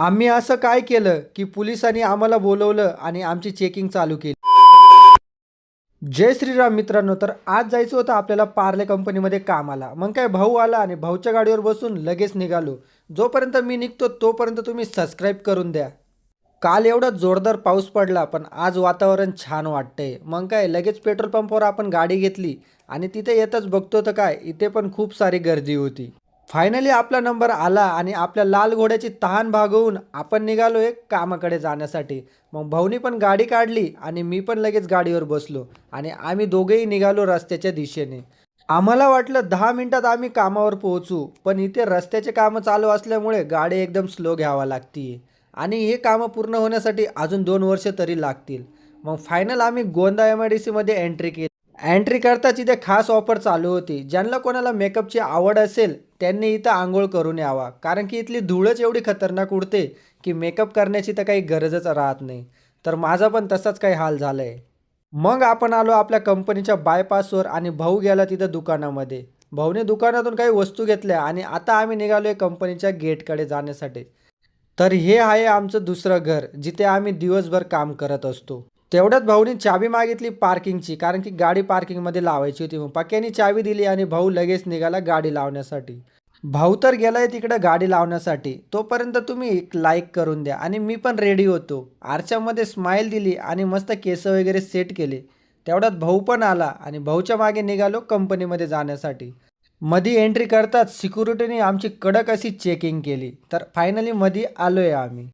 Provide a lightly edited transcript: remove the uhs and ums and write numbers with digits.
आम्ही असं काय केलं, की पोलिसांनी आम्हाला बोलवलं आणि आमची चेकिंग चालू केली. जय श्रीराम मित्रांनो. तर आज जायचं होतं आपल्याला पार्ले कंपनीमध्ये कामाला. मग काय भाऊ आला आणि भाऊच्या गाडीवर बसून लगेच निघालो. जोपर्यंत मी निघतो तोपर्यंत तुम्ही सबस्क्राईब करून द्या. काल एवढा जोरदार पाऊस पडला पण आज वातावरण छान वाटतंय. मग काय लगेच पेट्रोल पंपावर आपण गाडी घेतली आणि तिथे येतच बघतो तर काय इथे पण खूप सारी गर्दी होती. फायनली आपला नंबर आला आणि आपल्या लाल घोड्याची तहान भागवून आपण निघालो एक कामाकडे जाण्यासाठी. मग भाऊनी पण गाडी काढली आणि मी पण लगेच गाडीवर बसलो आणि आम्ही दोघेही निघालो रस्त्याच्या दिशेने. आम्हाला वाटलं 10 मिनिटात आम्ही कामावर पोहोचू, पण इथे रस्त्याचे कामं चालू असल्यामुळे गाडी एकदम स्लो घ्यावा लागतीये आणि हे कामं पूर्ण होण्यासाठी अजून 2 वर्ष तरी लागतील. मग फायनल आम्ही गोंदा MIDC मध्ये एंट्री केली. एंट्री करताच इथे खास ऑफर चालू होती. ज्यांना कोणाला मेकअपची आवड असेल त्यांनी इथं आंघोळ करून यावा, कारण की इथली धूळच एवढी खतरनाक उडते की मेकअप करण्याची तर काही गरजच राहत नाही. तर माझा पण तसाच काही हाल झालाय. मग आपण आलो आपल्या कंपनीच्या बायपासवर आणि भाऊ गेला तिथं दुकानामध्ये. भाऊने दुकानातून काही वस्तू घेतल्या आणि आता आम्ही निघालोय कंपनीच्या गेटकडे जाण्यासाठी. तर हे आहे आमचं दुसरं घर, जिथे आम्ही दिवसभर काम करत असतो. तेवढ्यात भाऊनी चाबी मागितली पार्किंगची, कारण की गाडी पार्किंगमध्ये लावायची होती. मग पक्यानी चाबी दिली आणि भाऊ लगेच निघाला गाडी लावण्यासाठी. भाऊ तर गेलाय तिकडं गाडी लावण्यासाठी. तोपर्यंत तुम्ही एक लाईक करून द्या आणि मी पण रेडी होतो. आरशामध्ये स्माईल दिली आणि मस्त केस वगैरे सेट केले. तेवढ्यात भाऊ पण आला आणि भाऊच्या मागे निघालो कंपनीमध्ये जाण्यासाठी. मधी एंट्री करताच सिक्युरिटीने आमची कडक अशी चेकिंग केली. तर फायनली मधी आलोय आम्ही.